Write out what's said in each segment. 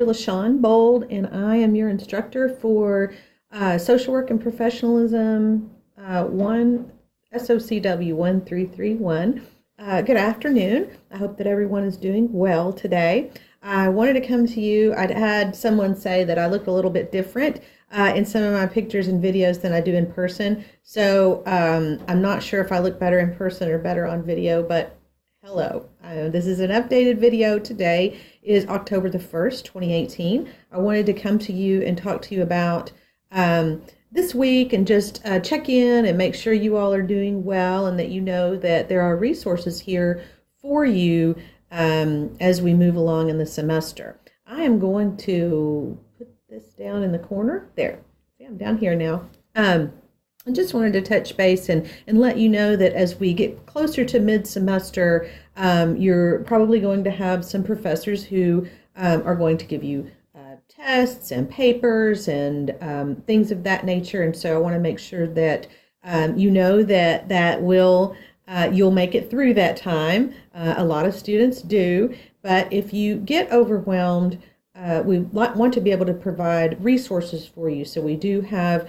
LaShawn Bold, and I am your instructor for Social Work and Professionalism 1 SOCW 1331. Good afternoon. I hope that everyone is doing well today. I wanted to come to you. I'd had someone say that I look a little bit different in some of my pictures and videos than I do in person. So I'm not sure if I look better in person or better on video, but hello. This is an updated video. Today is October the 1st, 2018. I wanted to come to you and talk to you about this week and just check in and make sure you all are doing well and that you know that there are resources here for you as we move along in the semester. I am going to put this down in the corner. There. See, I'm down here now. I just wanted to touch base and let you know that as we get closer to mid-semester, you're probably going to have some professors who are going to give you tests and papers and things of that nature. And so I want to make sure that you know that you'll make it through that time. A lot of students do, but if you get overwhelmed, we want to be able to provide resources for you. So we do have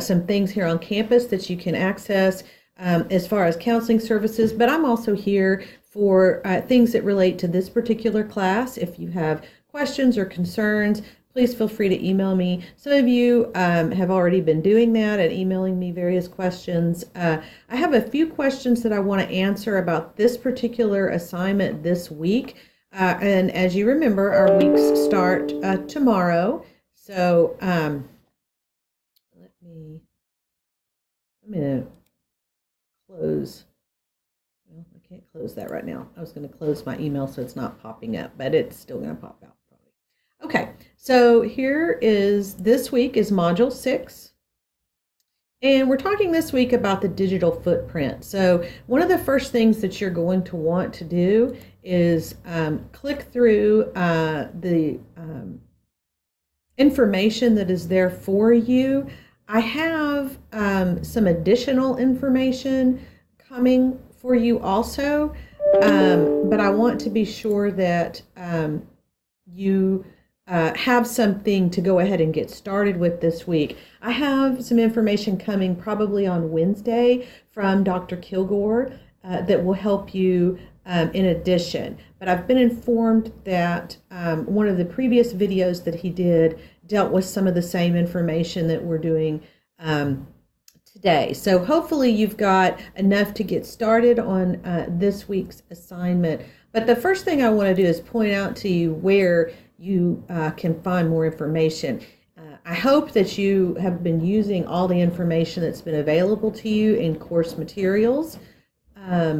some things here on campus that you can access as far as counseling services, but I'm also here for things that relate to this particular class. If you have questions or concerns, please feel free to email me. Some of you have already been doing that and emailing me various questions. I have a few questions that I want to answer about this particular assignment this week. And as you remember, our weeks start tomorrow. So I'm going to close. Well, I can't close that right now. I was going to close my email so it's not popping up, but it's still going to pop out probably. Okay, so here is, this week is Module 6. And we're talking this week about the digital footprint. So one of the first things that you're going to want to do is click through the information that is there for you. I have some additional information coming for you also, but I want to be sure that you have something to go ahead and get started with this week. I have some information coming probably on Wednesday from Dr. Kilgore that will help you in addition. But I've been informed that one of the previous videos that he did dealt with some of the same information that we're doing today. So hopefully you've got enough to get started on this week's assignment. But the first thing I want to do is point out to you where you can find more information. I hope that you have been using all the information that's been available to you in course materials. Let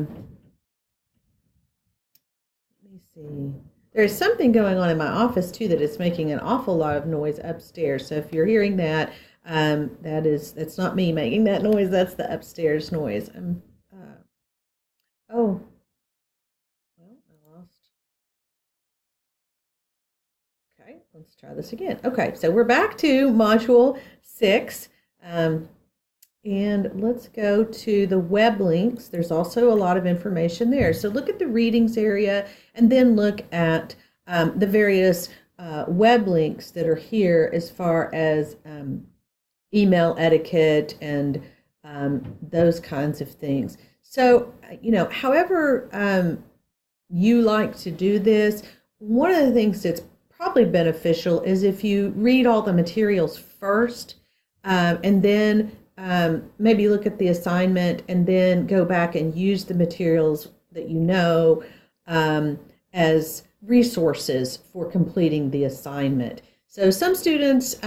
me see. There's something going on in my office too that is making an awful lot of noise upstairs. So if you're hearing that, that's not me making that noise. That's the upstairs noise. Oh, well, I lost. Okay, let's try this again. Okay, so we're back to Module 6. And let's go to the web links. There's also a lot of information there. So look at the readings area and then look at the various web links that are here as far as email etiquette and those kinds of things. So, however you like to do this, one of the things that's probably beneficial is if you read all the materials first and then maybe look at the assignment and then go back and use the materials that you know as resources for completing the assignment. So some students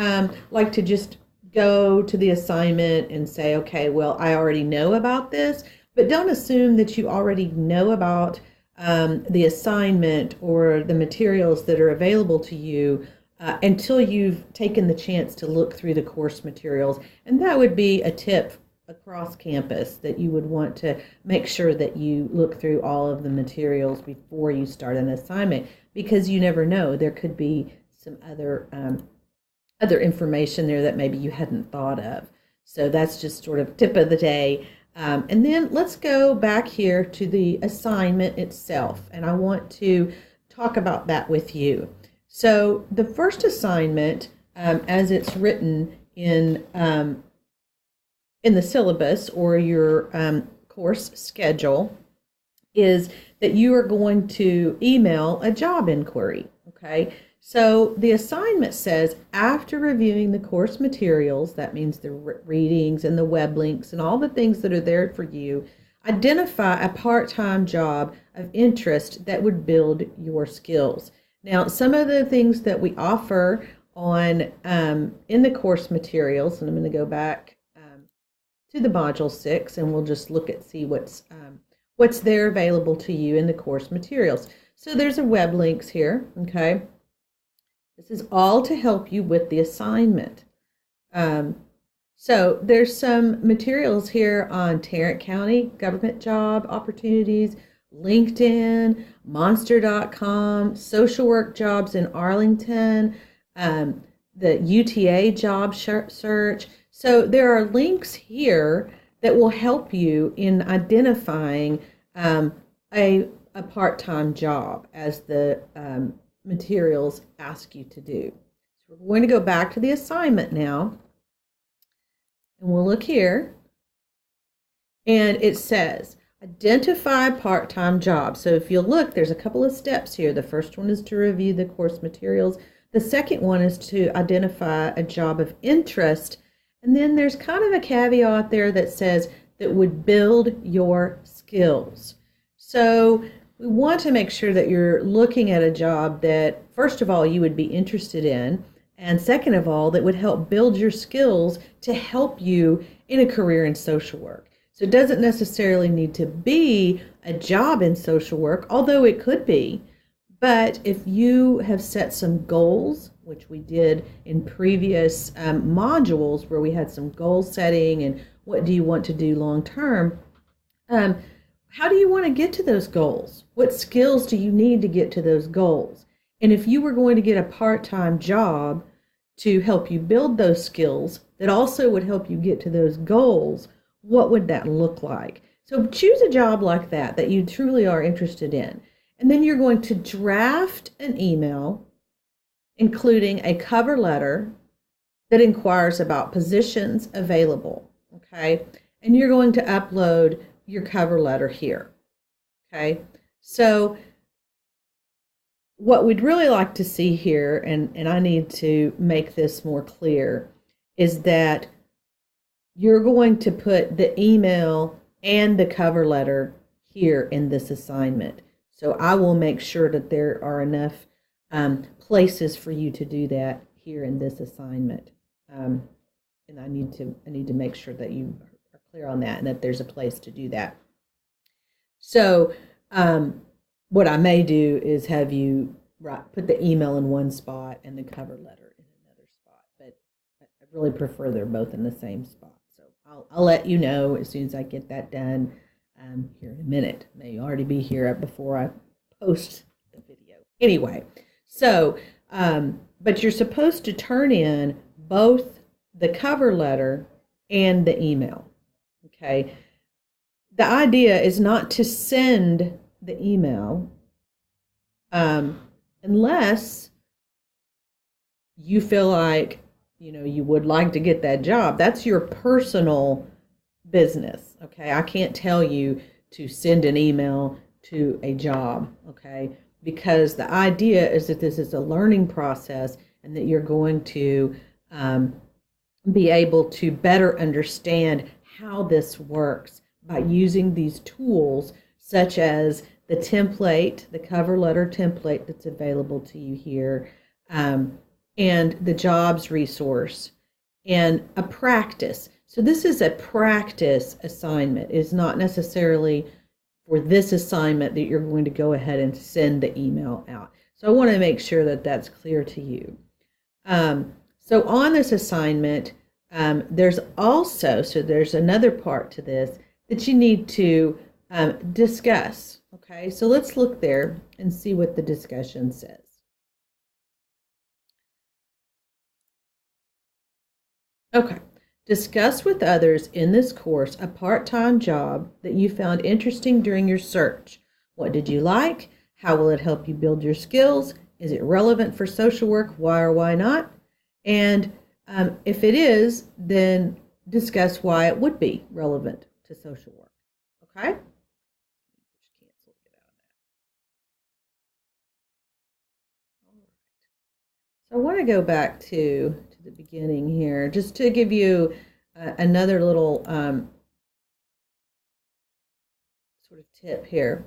like to just go to the assignment and say, okay, well, I already know about this, but don't assume that you already know about the assignment or the materials that are available to you until you've taken the chance to look through the course materials. And that would be a tip across campus, that you would want to make sure that you look through all of the materials before you start an assignment, because you never know, there could be some other information there that maybe you hadn't thought of. So that's just sort of tip of the day. And then let's go back here to the assignment itself, and I want to talk about that with you. So the first assignment, as it's written in the syllabus or your course schedule, is that you are going to email a job inquiry. Okay, so the assignment says, after reviewing the course materials, that means the readings and the web links and all the things that are there for you, identify a part-time job of interest that would build your skills. Now, some of the things that we offer on in the course materials, and I'm going to go back to the module 6, and we'll just look at see what's there available to you in the course materials. So there's a web links here. Okay, this is all to help you with the assignment. So there's some materials here on Tarrant County government job opportunities, LinkedIn, Monster.com, social work jobs in Arlington, the UTA job search. So there are links here that will help you in identifying a part-time job as the materials ask you to do. So we're going to go back to the assignment now, and we'll look here, and it says identify part-time jobs. So if you'll look, there's a couple of steps here. The first one is to review the course materials. The second one is to identify a job of interest. And then there's kind of a caveat there that says that would build your skills. So we want to make sure that you're looking at a job that, first of all, you would be interested in, and second of all, that would help build your skills to help you in a career in social work. So it doesn't necessarily need to be a job in social work, although it could be. But if you have set some goals, which we did in previous modules where we had some goal setting and what do you want to do long term, how do you want to get to those goals? What skills do you need to get to those goals? And if you were going to get a part-time job to help you build those skills that also would help you get to those goals, what would that look like? So choose a job like that you truly are interested in. And then you're going to draft an email, including a cover letter that inquires about positions available, okay? And you're going to upload your cover letter here, okay? So what we'd really like to see here, and I need to make this more clear, is that you're going to put the email and the cover letter here in this assignment. So I will make sure that there are enough places for you to do that here in this assignment. And I need to make sure that you are clear on that and that there's a place to do that. So what I may do is have you put the email in one spot and the cover letter in another spot. But I really prefer they're both in the same spot. So I'll let you know as soon as I get that done. Here in a minute. It may already be here before I post the video. Anyway, so, but you're supposed to turn in both the cover letter and the email, okay? The idea is not to send the email unless you feel like, you would like to get that job. That's your personal business, okay? I can't tell you to send an email to a job, okay? Because the idea is that this is a learning process and that you're going to be able to better understand how this works by using these tools such as the template, the cover letter template that's available to you here, and the jobs resource, and a practice. So this is a practice assignment. It's not necessarily for this assignment that you're going to go ahead and send the email out. So I want to make sure that that's clear to you. So on this assignment, there's another part to this that you need to discuss. Okay, so let's look there and see what the discussion says. Okay. Discuss with others in this course a part-time job that you found interesting during your search. What did you like? How will it help you build your skills? Is it relevant for social work? Why or why not? And if it is, then discuss why it would be relevant to social work. Okay? So I want to go back to the beginning here, just to give you another little sort of tip here.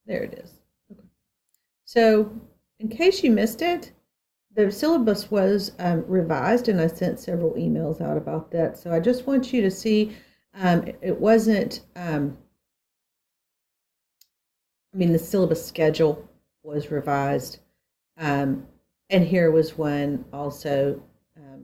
There it is. Okay. So in case you missed it, the syllabus was revised, and I sent several emails out about that. So I just want you to see it wasn't, the syllabus schedule was revised. And here was one also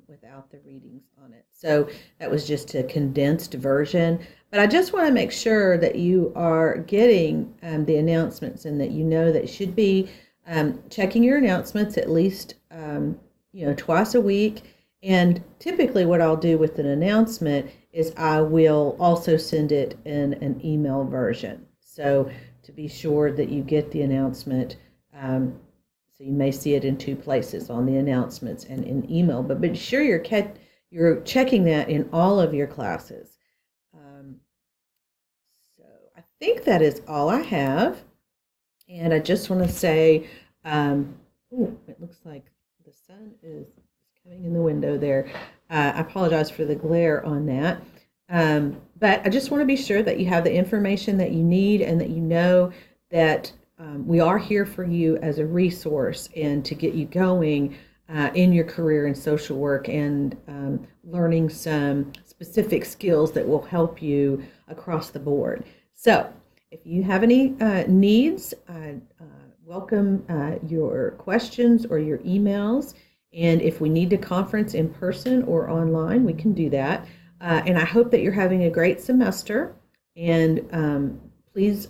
without the readings on it. So that was just a condensed version. But I just want to make sure that you are getting the announcements, and that you know that you should be checking your announcements at least twice a week. And typically what I'll do with an announcement is I will also send it in an email version. So to be sure that you get the announcement, so you may see it in two places, on the announcements and in email, but be sure you're checking that in all of your classes. So I think that is all I have. And I just want to say, it looks like the sun is coming in the window there. I apologize for the glare on that. But I just want to be sure that you have the information that you need, and that you know that we are here for you as a resource, and to get you going in your career in social work, and learning some specific skills that will help you across the board. So if you have any needs, welcome your questions or your emails. And if we need to conference in person or online, we can do that. And I hope that you're having a great semester. And please